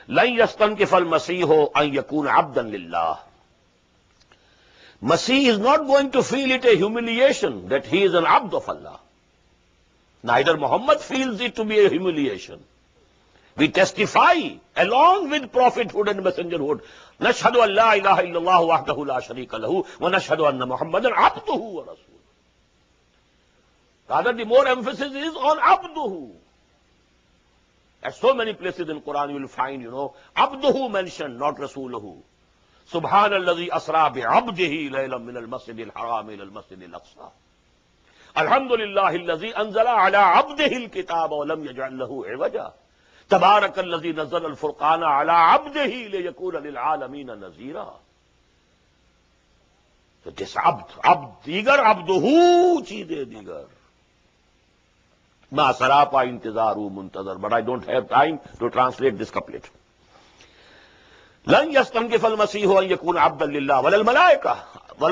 Lan yastankifa al-masihu an yakuna abdan lillah. Masih is not going to feel it a humiliation that he is an abd of Allah. Neither Muhammad feels it to be a humiliation. We testify along with prophethood and messengerhood. Nashhadu an la ilaha illallah wahdahu la sharika lahu wa nashhadu anna Muhammadan abduhu wa rasuluhu. Rather, the more emphasis is on abduhu. At so many places in Quran you will find, abduhu mentioned, not rasuluhu. سبحان الذي أسرى بعبده ليلا من المسجد الحرام إلى المسجد الأقصى. الحمد لله الذي أنزل على عبده الكتاب ولم يجعل له عوجا. تبارك الذي نزل الفرقان على عبده ليكون للعالمين نذيرا. So this abd digar, abduhu cheeze digar. Ma sarapa intizaru muntazar. But I don't have time to translate this couplet. لن يستنكف المسيح أن يكون عبدا لله ولا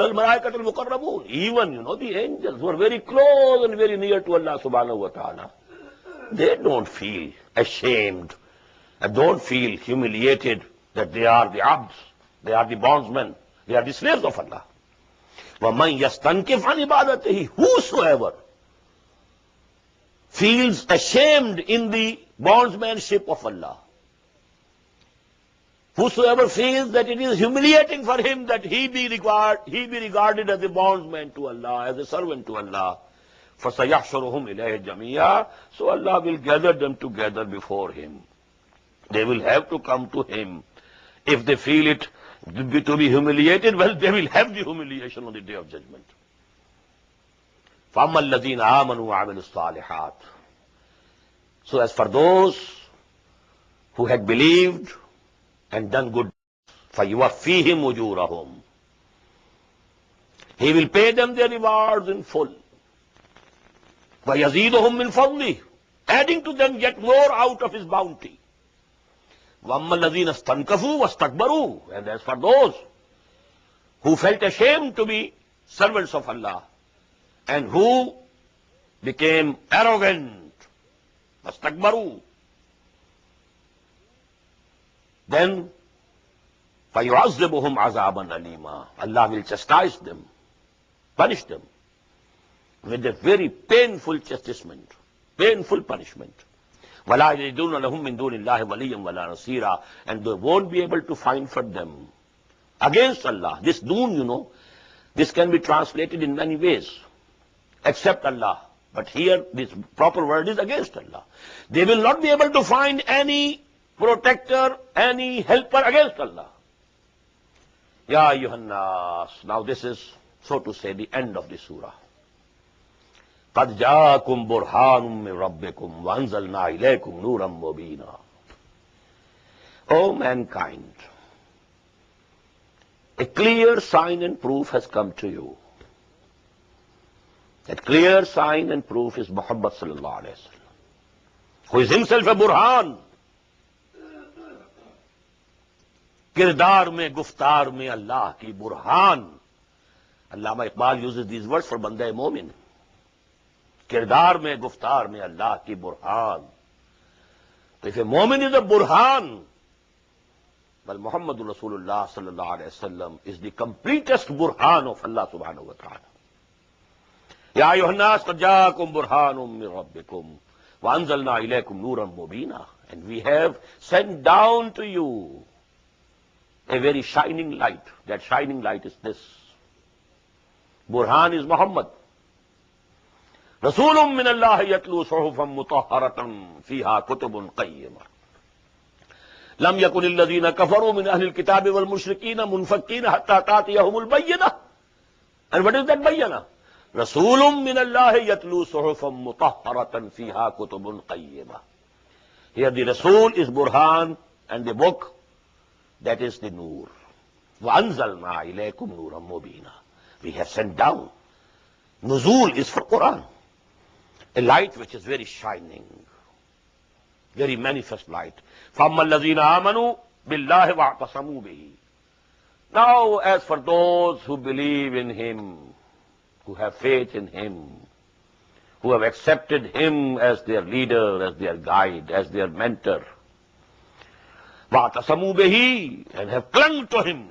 الملائكة المقربون. Even, the angels who are very close and very near to Allah subhanahu wa ta'ala, they don't feel ashamed and don't feel humiliated that they are the abds, they are the bondsmen, they are the slaves of Allah. وَمَنْ يَسْتَنْكِفْ عَنْ عِبَادَتِهِ. Whosoever feels ashamed in the bondsmanship of Allah, whosoever feels that it is humiliating for him that he be regarded as a bondsman to Allah, as a servant to Allah, فَسَيَحْشُرُهُمْ إِلَيْهِ جَمِيعًا. So Allah will gather them together before him. They will have to come to him. If they feel it to be humiliated, well, they will have the humiliation on the day of judgment. فَأَمَّا الَّذِينَ آمَنُوا وَعَمِلُوا الصَّالِحَاتِ. So as for those who had believed and done good, فَيُوَفِّيهِمْ أُجُورَهُمْ. He will pay them their rewards in full. وَيَزِيدُهُمْ مِنْ فَضْلِهِ. Adding to them yet more out of his bounty. وَأَمَّا الَّذِينَ اسْتَنْكَفُوا وَاسْتَكْبَرُوا. And as for those who felt ashamed to be servants of Allah and who became arrogant, وَاسْتَكْبَرُوا, then فَيُعَذِّبُهُمْ عَذَابًا أَلِيمًا. Allah will chastise them, punish them with a very painful chastisement, painful punishment. وَلَا يَجِدُونَ لَهُم مِّن دُونِ اللَّهِ وَلِيًّا وَلَا نَصِيرًا. And they won't be able to find for them against Allah. This doon, this can be translated in many ways, except Allah. But here, this proper word is against Allah. They will not be able to find any protector, any helper against Allah. Ya ayyuhan nas. Now this is, so to say, the end of the surah. قَدْ جَاءَكُمْ بُرْهَانٌ مِّن رَبِّكُمْ وَأَنزَلْنَا إِلَيْكُمْ نُورًا مُبِينًا. O mankind, a clear sign and proof has come to you. That clear sign and proof is Muhammad sallallahu alayhi wa sallam, who is himself a burhan. Kirdar mein, guftar mein Allah ki burhan. Allama Iqbal uses these words for Banda Momin. Kirdar mein, guftar mein Allah ki burhan. If a Momin is a burhan, well, Muhammadur Rasulullah sallallahu alayhi wa sallam is the completest burhan of Allah subhanahu wa ta'ala. Ya ayyuhan nas qad ja'akum burhanun min rabbikum wa anzalna ilaykum nuran mubina. And we have sent down to you a very shining light. That shining light is this. Burhan is Muhammad. Rasulun min Allah yatlu suhufan mutahharatan fiha kutubun qayyimah. Lam yakun alladhina kafaru min ahli al-kitabi wal mushrikina munfakkina hatta ta'tiyahumul bayyinah. And what is that bayyinah? Rasulun min Allah yatlu suhufan mutahharatan fiha kutubun qayyimah. Here the Rasul is Burhan and the book, that is the Nur. وَأَنزَلْنَا إِلَيْكُمْ نُورًا مُبِينًا. We have sent down. Nuzul is for Quran. A light which is very shining, very manifest light. فَأَمَّا الَّذِينَ آمَنُوا بِاللَّهِ وَاعْتَصَمُوا بِهِ. Now, as for those who believe in Him, who have faith in Him, who have accepted Him as their leader, as their guide, as their mentor, وَاعْتَصَمُوا بِهِ, and have clung to Him,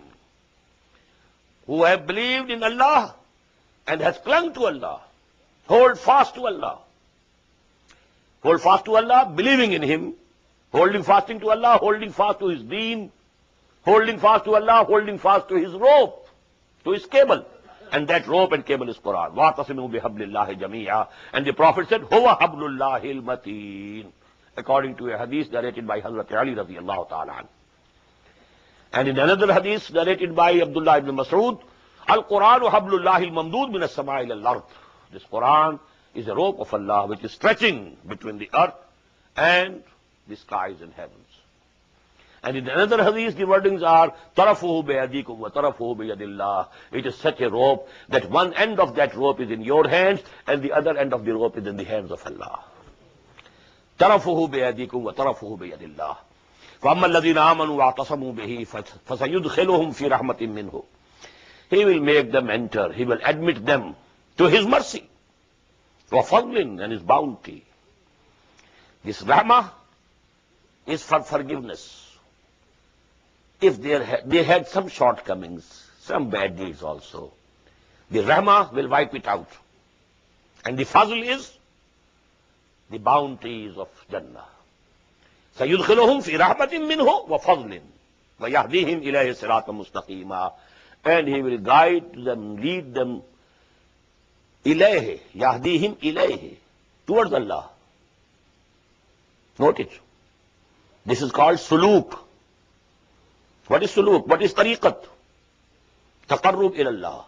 who have believed in Allah and has clung to Allah, hold fast to Allah. Hold fast to Allah, believing in Him, holding fasting to Allah, holding fast to His deen, holding fast to Allah, holding fast to His rope, to His cable. And that rope and cable is Quran. وَاعْتَصِمُوا بِحَبْلِ اللَّهِ جَمِيعًا. And the Prophet said, هُوَ حَبْلُ اللَّهِ الْمَتِينَ, according to a hadith narrated by Hazrat Ali radiyallahu ta'ala anhu. And in another hadith narrated by Abdullah ibn Mas'ud, Al-Quranu hablullahi al-mamdud min as-sama'i ila al-ard. This Quran is a rope of Allah which is stretching between the earth and the skies and heavens. And in another hadith, the wordings are, tarafuhu biyadikum wa tarafuhu biyadillah. It is such a rope that one end of that rope is in your hands and the other end of the rope is in the hands of Allah. Tarafuhu biyadikum wa tarafuhu biyadillah. فَأَمَّا الَّذِينَ آمَنُوا وَاعْتَصَمُوا بِهِ فَسَيُدْخِلُهُم فِي رَحْمَةٍ مِّنْهُ. He will make them enter, He will admit them to His mercy, وَفَضْلٍ, and His bounty. This rahmah is for forgiveness. If they had some shortcomings, some bad deeds also, the rahmah will wipe it out. And the fazl is the bounties of Jannah. سَيُدْخِلُهُمْ فِي رَحْمَةٍ مِّنْهُ وَفَضْلٍ وَيَهْدِيهِمْ إِلَيْهِ صِرَاطًا مُسْتَقِيمًا. And He will guide them, lead them, إِلَيْهِ, يَهْدِيهِمْ إِلَيْهِ, towards Allah. Note it. This is called suluk. What is suluk? What is tariqat? Taqarrub ilallah.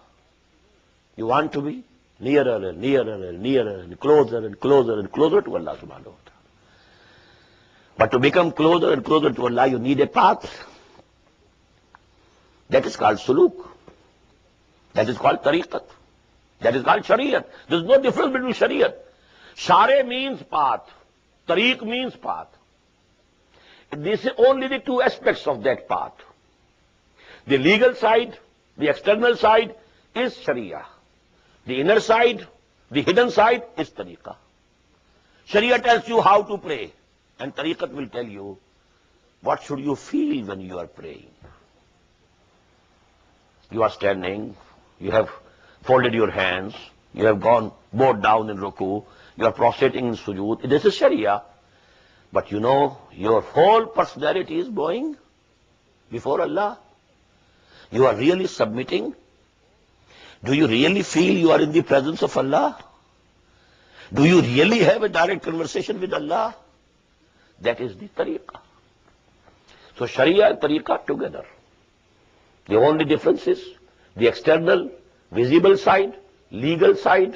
You want to be nearer and nearer and nearer and closer and closer and closer to Allah subhanahu wa ta'ala. But to become closer and closer to Allah, you need a path. That is called suluk. That is called tariqat. That is called shariat. There is no difference between shariat. Share means path. Tariq means path. These are only the two aspects of that path. The legal side, the external side is Sharia. The inner side, the hidden side is Tariqah. Sharia tells you how to pray, and Tariqat will tell you what should you feel when you are praying. You are standing, you have folded your hands, you have bowed down in ruku, you are prostrating in sujood. This is Sharia. But you know, your whole personality is bowing before Allah. You are really submitting. Do you really feel you are in the presence of Allah? Do you really have a direct conversation with Allah? That is the tariqah. So Sharia and tariqah together. The only difference is the external, visible side, legal side,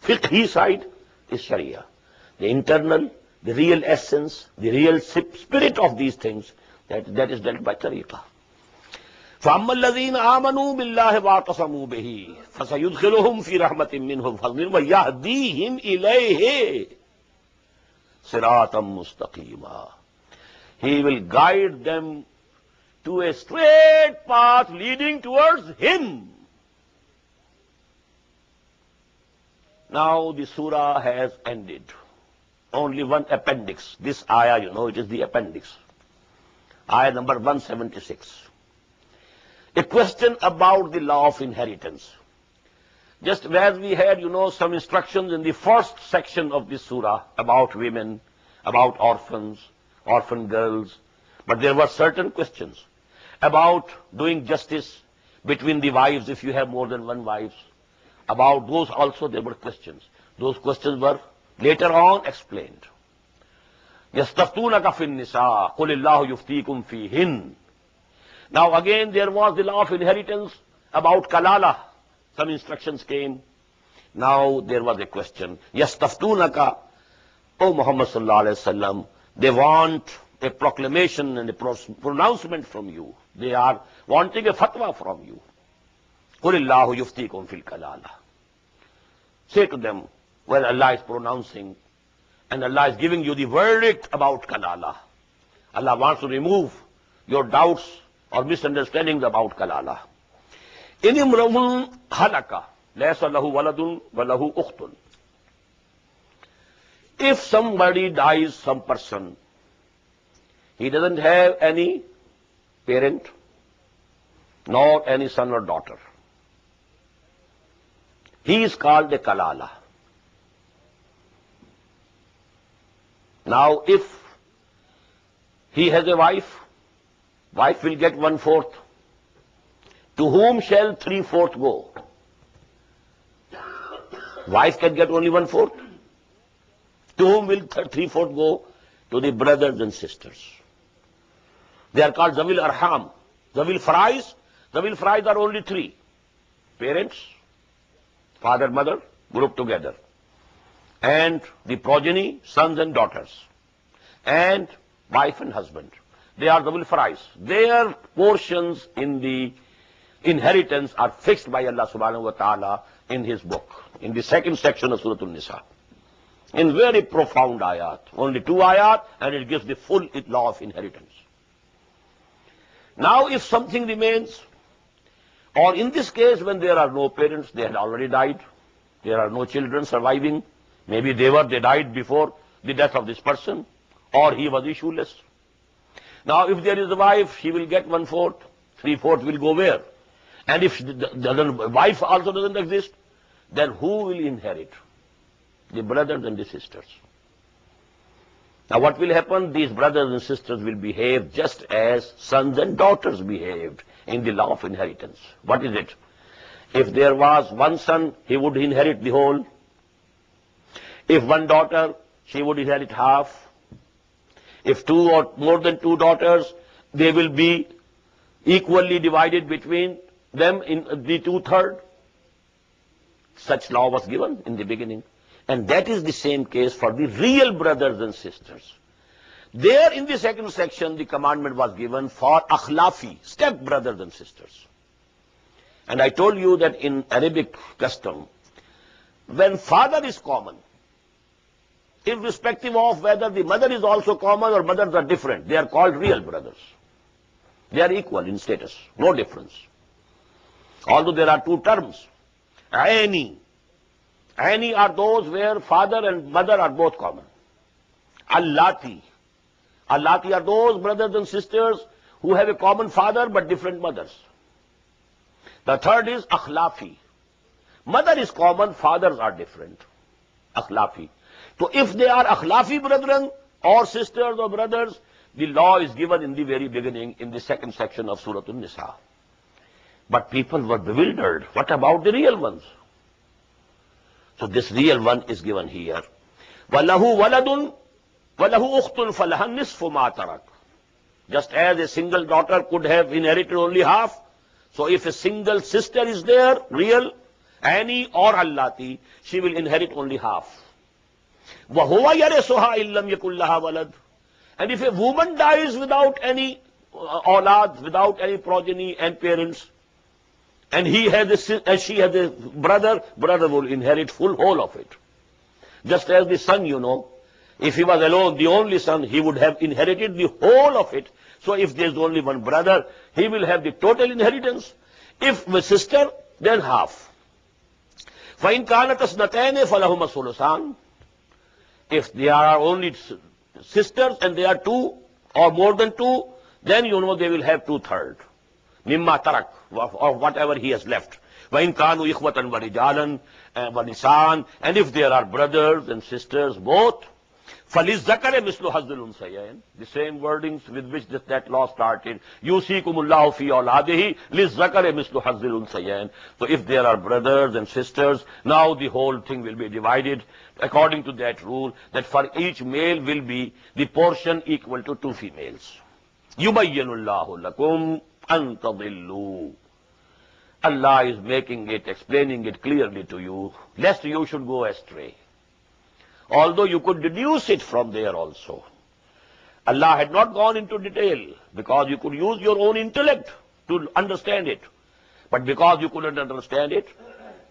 fiqhi side is Sharia. The internal, the real essence, the real spirit of these things, that is dealt by tariqah. فَأَمَّا الَّذِينَ آمَنُوا بِاللَّهِ وَاعْتَصَمُوا بِهِ فَسَيُدْخِلُهُمْ فِي رَحْمَةٍ مِّنْهُ وَفَضْلٍ وَيَهْدِيهِمْ إِلَيْهِ صِرَاطًا مُسْتَقِيمًا. He will guide them to a straight path leading towards Him. Now the surah has ended. Only one appendix. This ayah, you know, it is the appendix. Ayah number 176. A question about the law of inheritance. Just as we had, you know, some instructions in the first section of this surah about women, about orphans, orphan girls, but there were certain questions about doing justice between the wives if you have more than one wife. About those also there were questions. Those questions were later on explained. يَسْتَفْتُونَكَ فِي النِّسَاءِ قُلِ اللَّهُ يُفْتِيكُمْ فِيهِنَّ. Now again there was the law of inheritance about kalala. Some instructions came. Now there was a question. يَسْتَفْتُونَكَ, O Muhammad sallallahu alayhi wa sallam, they want a proclamation and a pronouncement from you. They are wanting a fatwa from you. قُلِ اللَّهُ يُفْتِيكُمْ فِي الْكَلَالَةِ. Say to them, well, Allah is pronouncing and Allah is giving you the verdict about kalala. Allah wants to remove your doubts or misunderstandings about kalala. إِنِ امْرُؤٌ هَلَكَ لَيْسَ لَهُ وَلَدٌ وَلَهُ أُخْتٌ. If somebody dies, some person, he doesn't have any parent, nor any son or daughter. He is called a kalala. Now, if he has a wife, wife will get 1/4. To whom shall 3/4 go? Wife can get only 1/4. To whom will 3/4 go? To the brothers and sisters. They are called Zawil Arham. Zawil Farais. Zawil Farais are only 3. Parents, father, mother, grouped together. And the progeny, sons and daughters. And wife and husband. They are Zawil Farais. Their portions in the inheritance are fixed by Allah subhanahu wa ta'ala in His book, in the second section of Surah An-Nisa. In very profound ayat. Only 2 ayat, and it gives the full law of inheritance. Now, if something remains, or in this case, when there are no parents, they had already died, there are no children surviving, maybe they died before the death of this person, or he was issueless. Now, if there is a wife, she will get 1/4, 3/4 will go where? And if the wife also doesn't exist, then who will inherit? The brothers and the sisters. Now what will happen? These brothers and sisters will behave just as sons and daughters behaved in the law of inheritance. What is it? If there was one son, he would inherit the whole. If one daughter, she would inherit half. If 2 or more than 2 daughters, they will be equally divided between them in the 2/3. Such law was given in the beginning. And that is the same case for the real brothers and sisters. There in the second section, the commandment was given for akhlafi, step brothers and sisters. And I told you that in Arabic custom, when father is common, irrespective of whether the mother is also common or mothers are different, they are called real brothers. They are equal in status, no difference. Although there are 2 terms, aini. Aini are those where father and mother are both common. Allati. Allati are those brothers and sisters who have a common father but different mothers. The third is akhlafi. Mother is common, fathers are different. Akhlafi. So if they are akhlafi brethren or sisters or brothers, the law is given in the very beginning in the second section of Surah An-Nisa. But people were bewildered. What about the real ones? So this real one is given here. وَلَهُ وَلَدٌ وَلَهُ أُخْتٌ فَلَهَا النِّصْفُ مَا تَرَكَ. Just as a single daughter could have inherited only half, so if a single sister is there, real, Annie or Allati, she will inherit only half. وَهُوَ يَرِثُهَا إِن لَّمْ يَكُن لَّهَا وَلَدٌ. And if a woman dies without any awlad, without any progeny and parents, and she has a brother will inherit whole of it. Just as the son, if he was alone, the only son, he would have inherited the whole of it. So if there is only one brother, he will have the total inheritance. If a sister, then half. فَإِنْ كَانَتْ اثْنَتَيْنِ فَلَهُمَا الثُّلُثَانِ. If there are only sisters and they are two or more than two, then they will have 2/3. Mimma tarak, or whatever he has left. وَإِنْ كَانُوا إِخْوَةً وَرِجَالًا وَنِسَاءً. And if there are brothers and sisters both, فَلِلذَّكَرِ مِثْلُ حَظِّ الْأُنثَيَيْنِ. The same wordings with which that law started. يُوصِيكُمُ اللَّهُ فِي أَوْلَادِهِ لِلذَّكَرِ مِثْلُ حَظِّ الْأُنثَيَيْنِ. So if there are brothers and sisters, now the whole thing will be divided according to that rule, that for each male will be the portion equal to 2 females. يُبَيِّنُ اللَّهُ لَكُمْ أَن تَضِلُّوا. Allah is making it, explaining it clearly to you, lest you should go astray. Although you could deduce it from there also. Allah had not gone into detail, because you could use your own intellect to understand it. But because you couldn't understand it,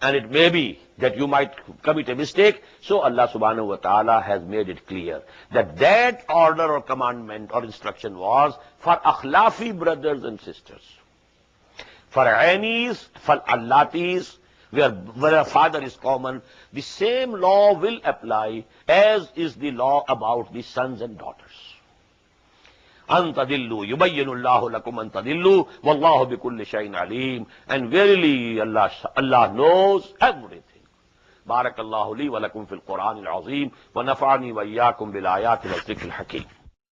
and it may be that you might commit a mistake, so Allah subhanahu wa ta'ala has made it clear that that order or commandment or instruction was for akhlafi brothers and sisters. For Anis, for Allatis, where a father is common, the same law will apply as is the law about the sons and daughters. أَن تَضِلُّوا يُبَيِّنُ اللَّهُ لَكُمْ أَن تَضِلُّوا وَاللَّهُ بِكُلِّ شَيْءٍ عَلِيمٌ. And verily Allah knows everything. بارك الله لي ولكم في القرآن العظيم ونفعني وإياكم بالآيات والذكر الحكيم.